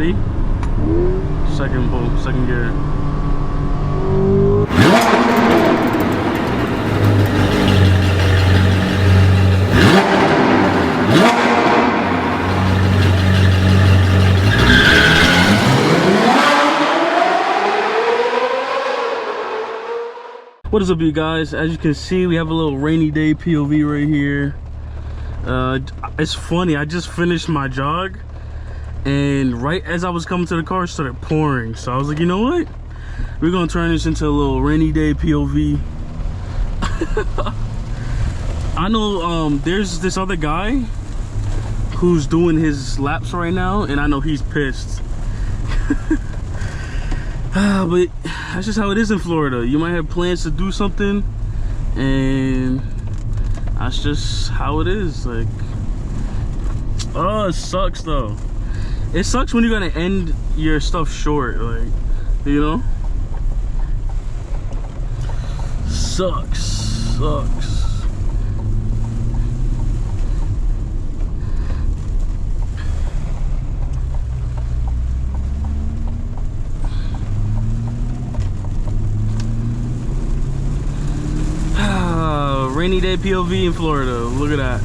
Ready? Second pull, second gear. What is up, you guys? As you can see, we have a little rainy day POV right here. It's funny, I just finished my jog, and right as I was coming to the car, it started pouring. So I was like, you know what? We're gonna turn this into a little rainy day POV. I know there's this other guy who's doing his laps right now, and I know he's pissed. But that's just how it is in Florida. You might have plans to do something, and that's just how it is. Like, oh, it sucks though. It sucks when you're gonna end your stuff short, like, you know? Sucks. Rainy day POV in Florida. Look at that.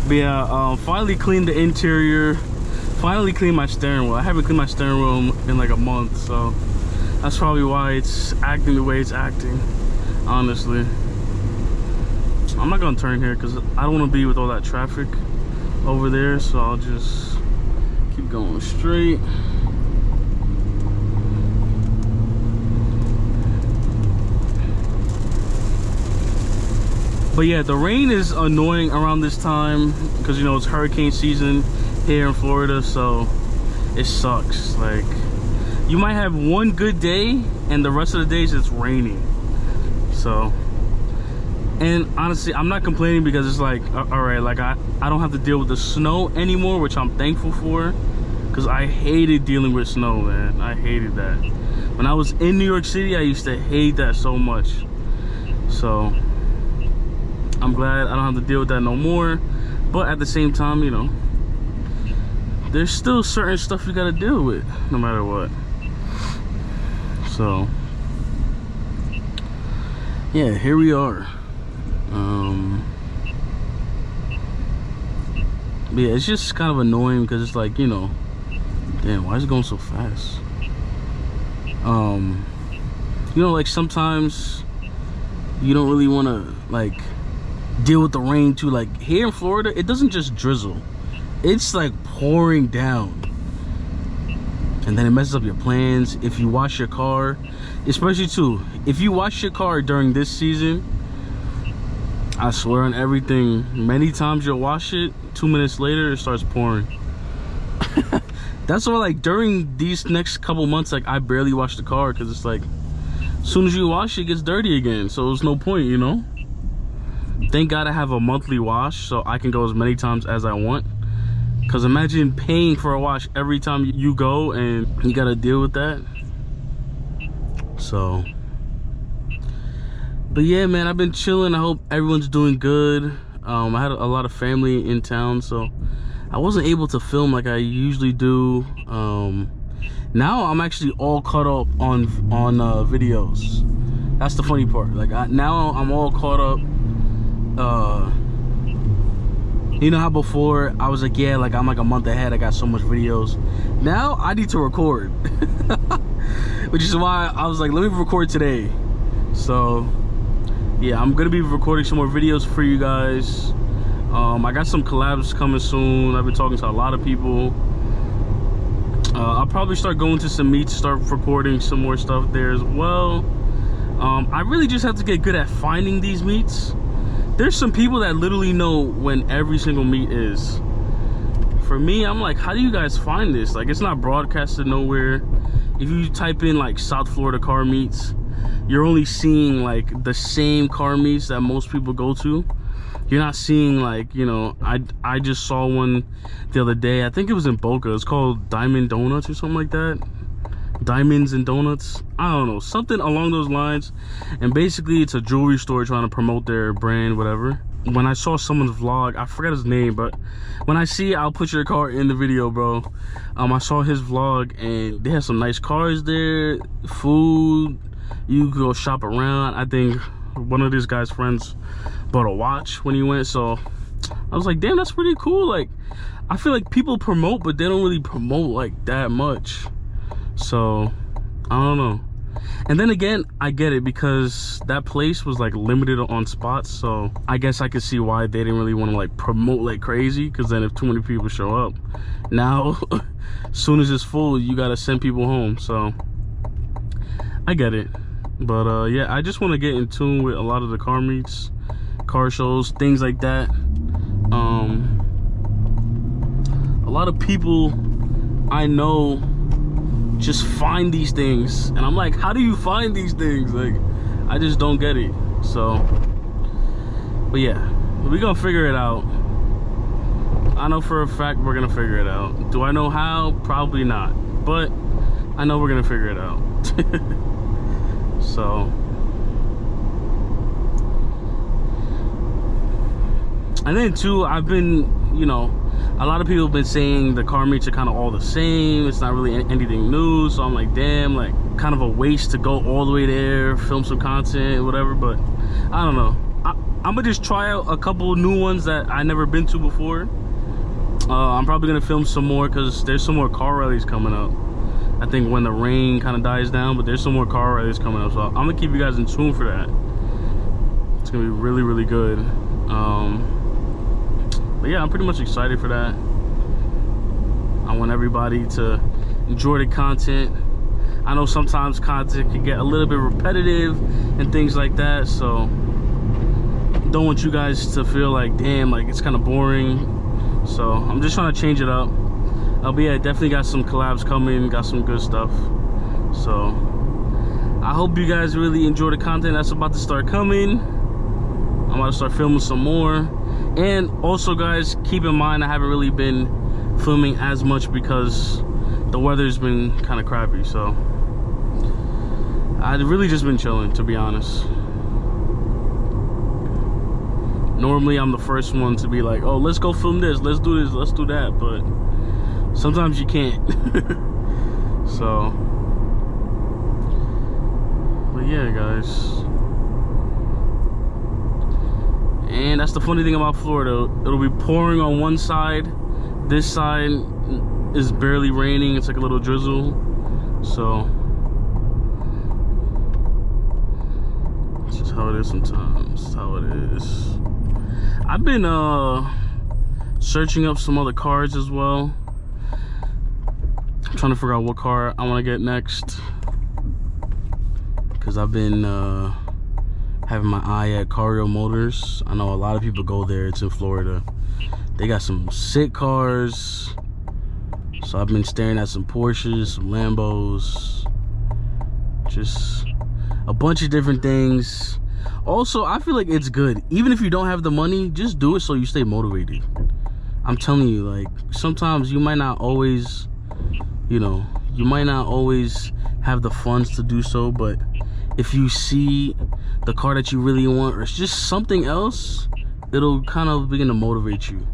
But yeah, finally cleaned the interior. Finally cleaned my steering wheel. I haven't cleaned my steering wheel in like a month, so that's probably why it's acting the way it's acting, honestly. I'm not gonna turn here because I don't want to be with all that traffic over there, so I'll just keep going straight. But yeah, the rain is annoying around this time because, you know, it's hurricane season here in Florida, so it sucks. Like, you might have one good day and the rest of the days it's raining. So, and honestly, I'm not complaining because it's like, all right, like I don't have to deal with the snow anymore, which I'm thankful for, because I hated dealing with snow, man. I hated that. When I was in New York City, I used to hate that so much. So I'm glad I don't have to deal with that no more. But at the same time, you know, there's still certain stuff you gotta deal with no matter what. So yeah, here we are. But yeah, it's just kind of annoying because it's like, you know, damn, why is it going so fast? You know, like sometimes you don't really want to like deal with the rain too. Like here in Florida, it doesn't just drizzle, it's like pouring down, and then it messes up your plans. If you wash your car, especially too, if you wash your car during this season, I swear on everything, many times you'll wash it, 2 minutes later it starts pouring. That's why, like, during these next couple months, like, I barely wash the car because it's like, as soon as you wash it, it gets dirty again, so there's no point, you know? Thank God I have a monthly wash so I can go as many times as I want, because imagine paying for a wash every time you go and you gotta deal with that. So, but yeah, man, I've been chilling. I hope everyone's doing good. I had a lot of family in town, so I wasn't able to film like I usually do. Now I'm actually all caught up on videos. That's the funny part. Like now I'm all caught up. You know how before I was like, yeah, like I'm like a month ahead, I got so much videos. Now I need to record. Which is why I was like, let me record today. So yeah, I'm gonna be recording some more videos for you guys. I got some collabs coming soon. I've been talking to a lot of people. I'll probably start going to some meets, start recording some more stuff there as well. I really just have to get good at finding these meets. There's some people that literally know when every single meet is. For me, I'm like, how do you guys find this? Like, it's not broadcasted nowhere. If you type in like South Florida car meets, you're only seeing like the same car meets that most people go to. You're not seeing like, you know, I just saw one the other day. I think it was in Boca. It's called Diamond Donuts or something like that. Diamonds and Donuts, I don't know, something along those lines. And basically it's a jewelry store trying to promote their brand, whatever. When I saw someone's vlog, I forgot his name, but when I see it, I'll put your car in the video, bro. I saw his vlog and they have some nice cars there, food, you could go shop around. I think one of this guy's friends bought a watch when he went, so I was like, damn, that's pretty cool. Like, I feel like people promote, but they don't really promote like that much. So I don't know. And then again, I get it, because that place was like limited on spots, so I guess I could see why they didn't really want to like promote like crazy, because then if too many people show up, now as soon as it's full, you gotta send people home. So I get it. But yeah, I just want to get in tune with a lot of the car meets, car shows, things like that. A lot of people I know just find these things, and I'm like, how do you find these things? Like, I just don't get it. So, but yeah, we're gonna figure it out. I know for a fact we're gonna figure it out. Do I know how? Probably not, but I know we're gonna figure it out. So, and then too, I've been, you know, a lot of people have been saying the car meets are kind of all the same. It's not really anything new. So I'm like, damn, like kind of a waste to go all the way there, film some content, whatever. But I don't know. I'm gonna just try out a couple new ones that I never been to before. I'm probably gonna film some more, because there's some more car rallies coming up. I think when the rain kind of dies down, but there's some more car rallies coming up. So I'm gonna keep you guys in tune for that. It's gonna be really, really good. But yeah, I'm pretty much excited for that. I want everybody to enjoy the content. I know sometimes content can get a little bit repetitive and things like that, so don't want you guys to feel like, damn, like it's kind of boring. So I'm just trying to change it up. But yeah, definitely got some collabs coming, got some good stuff. So I hope you guys really enjoy the content that's about to start coming. I'm about to start filming some more. And also, guys, keep in mind I haven't really been filming as much because the weather's been kind of crappy. So I've really just been chilling, to be honest. Normally I'm the first one to be like, oh, let's go film this, let's do this, let's do that, but sometimes you can't. So, but yeah, guys. And that's the funny thing about Florida. It'll be pouring on one side. This side is barely raining. It's like a little drizzle. So it's just how it is sometimes. It's how it is. I've been searching up some other cars as well. I'm trying to figure out what car I want to get next, because I've been having my eye at Cario Motors. I know a lot of people go there. It's in Florida. They got some sick cars. So I've been staring at some Porsches, some Lambos, just a bunch of different things. Also, I feel like it's good, even if you don't have the money, just do it so you stay motivated. I'm telling you, like, sometimes you might not always, you know, you might not always have the funds to do so, but if you see the car that you really want, or it's just something else, it'll kind of begin to motivate you.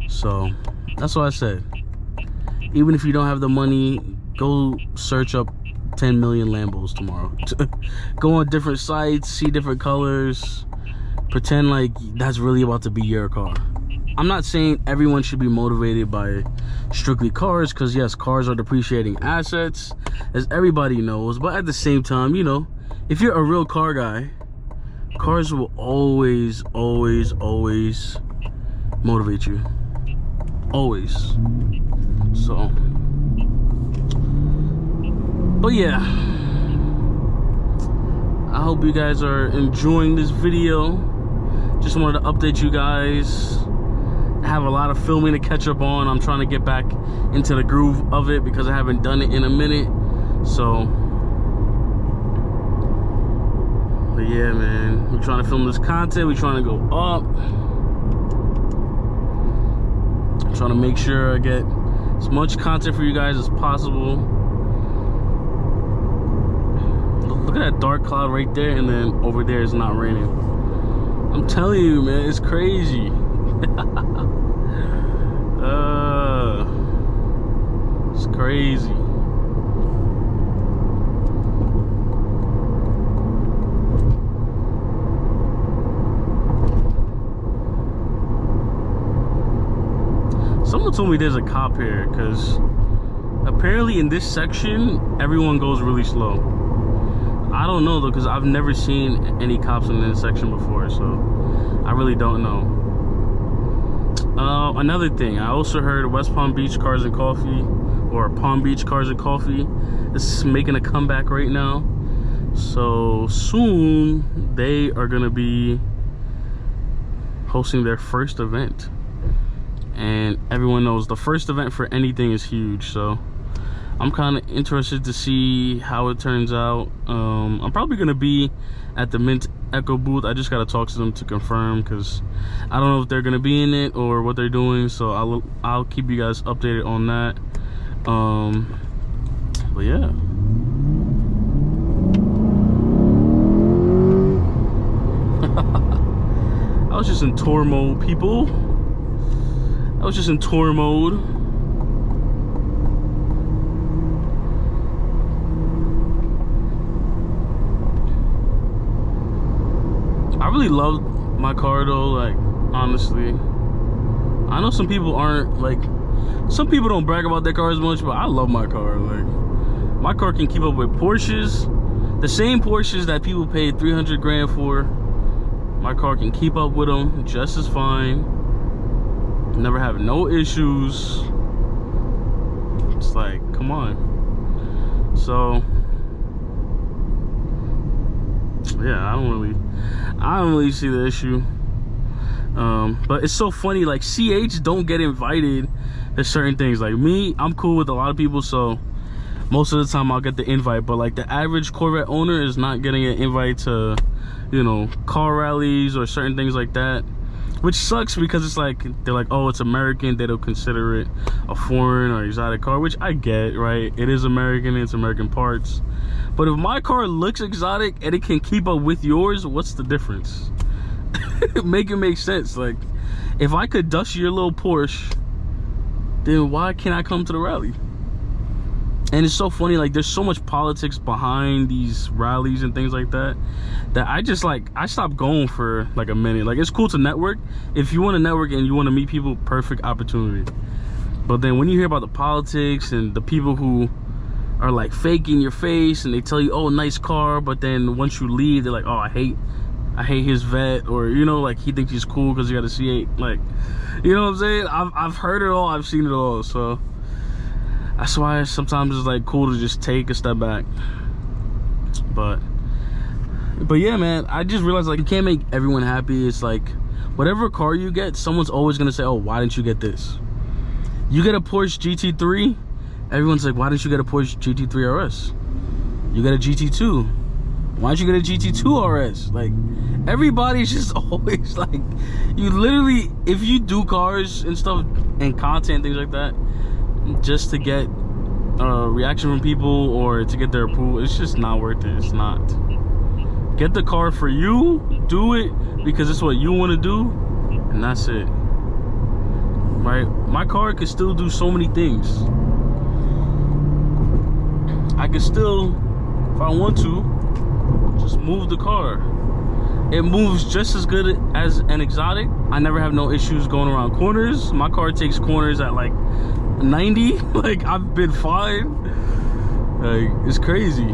So that's what I said. Even if you don't have the money, go search up 10 million Lambos tomorrow. Go on different sites, see different colors, pretend like that's really about to be your car. I'm not saying everyone should be motivated by strictly cars, because yes, cars are depreciating assets, as everybody knows, but at the same time, you know, if you're a real car guy, cars will always motivate you. Always. So, but yeah, I hope you guys are enjoying this video. Just wanted to update you guys. I have a lot of filming to catch up on. I'm trying to get back into the groove of it because I haven't done it in a minute. So, but yeah, man, we're trying to film this content. We're trying to go up. I'm trying to make sure I get as much content for you guys as possible. Look at that dark cloud right there, and then over there it's not raining. I'm telling you, man, it's crazy. It's crazy. Someone told me there's a cop here, because apparently in this section everyone goes really slow. I don't know though, because I've never seen any cops in this section before, so I really don't know. Another thing, I also heard West Palm Beach Cars and Coffee, or Palm Beach Cars and Coffee, is making a comeback right now. So soon they are gonna be hosting their first event, and everyone knows the first event for anything is huge. So I'm kind of interested to see how it turns out. I'm probably gonna be at the Mint Echo booth. I just gotta talk to them to confirm, because I don't know if they're gonna be in it or what they're doing. So I'll keep you guys updated on that. But yeah. I was just in tour mode, people. I was just in tour mode. I really love my car though, like, honestly. I know some people aren't, like, some people don't brag about their car as much, but I love my car. Like, my car can keep up with Porsches. The same Porsches that people paid 300 grand for, my car can keep up with them just as fine. Never have no issues. It's like, come on. So yeah, I don't really see the issue. But it's so funny, like, CH don't get invited to certain things. Like me, I'm cool with a lot of people, so most of the time I'll get the invite. But like the average Corvette owner is not getting an invite to, you know, car rallies or certain things like that, which sucks, because it's like, they're like, oh, it's American, they don't consider it a foreign or exotic car, which I get, right? It is American, it's American parts. But if my car looks exotic and it can keep up with yours, what's the difference? Make it make sense. Like, if I could dust your little Porsche, then why can't I come to the rally? And it's so funny, like, there's so much politics behind these rallies and things like that, that I just, like, I stopped going for like a minute. Like, it's cool to network. If you want to network and you want to meet people, perfect opportunity. But then when you hear about the politics and the people who are like faking your face, and they tell you, oh, nice car, but then once you leave, they're like, oh, I hate his vet, or, you know, like, he thinks he's cool because he got a C8. Like, you know what I'm saying? I've heard it all, I've seen it all. So that's why sometimes it's like cool to just take a step back. But yeah, man, I just realized, like, you can't make everyone happy. It's like, whatever car you get, someone's always gonna say, oh, why didn't you get this? You get a Porsche GT3, everyone's like, why didn't you get a Porsche GT3 RS? You get a GT2, why don't you get a GT2 RS? Like, everybody's just always like, you literally, if you do cars and stuff and content, things like that, just to get a reaction from people or to get their approval, it's just not worth it. It's not. Get the car for you, do it because it's what you want to do, and that's it. Right? My car could still do so many things. I could still, if I want to, just move the car. It moves just as good as an exotic. I never have no issues going around corners. My car takes corners at like 90. Like, I've been fine. Like, it's crazy.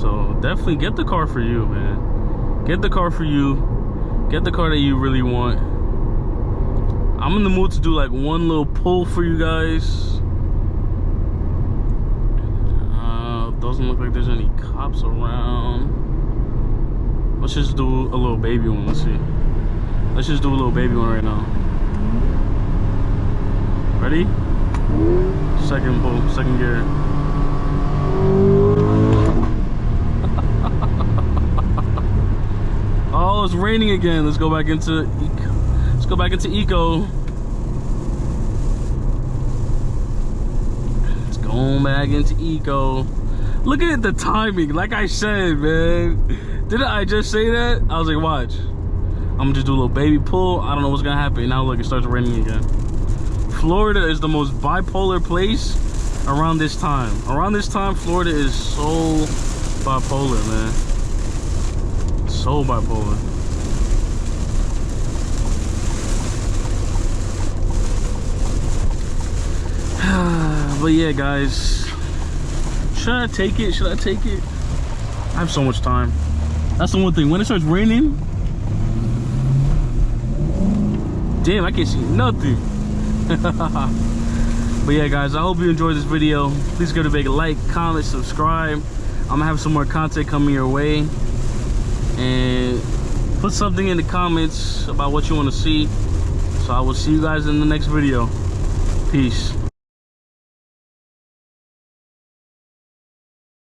So definitely get the car for you, man. Get the car for you. Get the car that you really want. I'm in the mood to do like one little pull for you guys. Doesn't look like there's any cops around. Let's just do a little baby one. Let's see. Let's just do a little baby one right now. Ready? Second pull, second gear. Oh, it's raining again. Let's go back into eco. Let's go back into eco. It's going back into eco. Look at the timing. Like I said, man. Didn't I just say that? I was like, watch. I'm gonna just do a little baby pull. I don't know what's gonna happen. Now look, it starts raining again. Florida is the most bipolar place around this time. Around this time, Florida is so bipolar, man. So bipolar. But yeah, guys. Should I take it? Should I take it? I have so much time. That's the one thing. When it starts raining, damn, I can't see nothing. But yeah, guys, I hope you enjoyed this video. Please give it a big like, comment, subscribe. I'm gonna have some more content coming your way, and put something in the comments about what you want to see. So I will see you guys in the next video. Peace.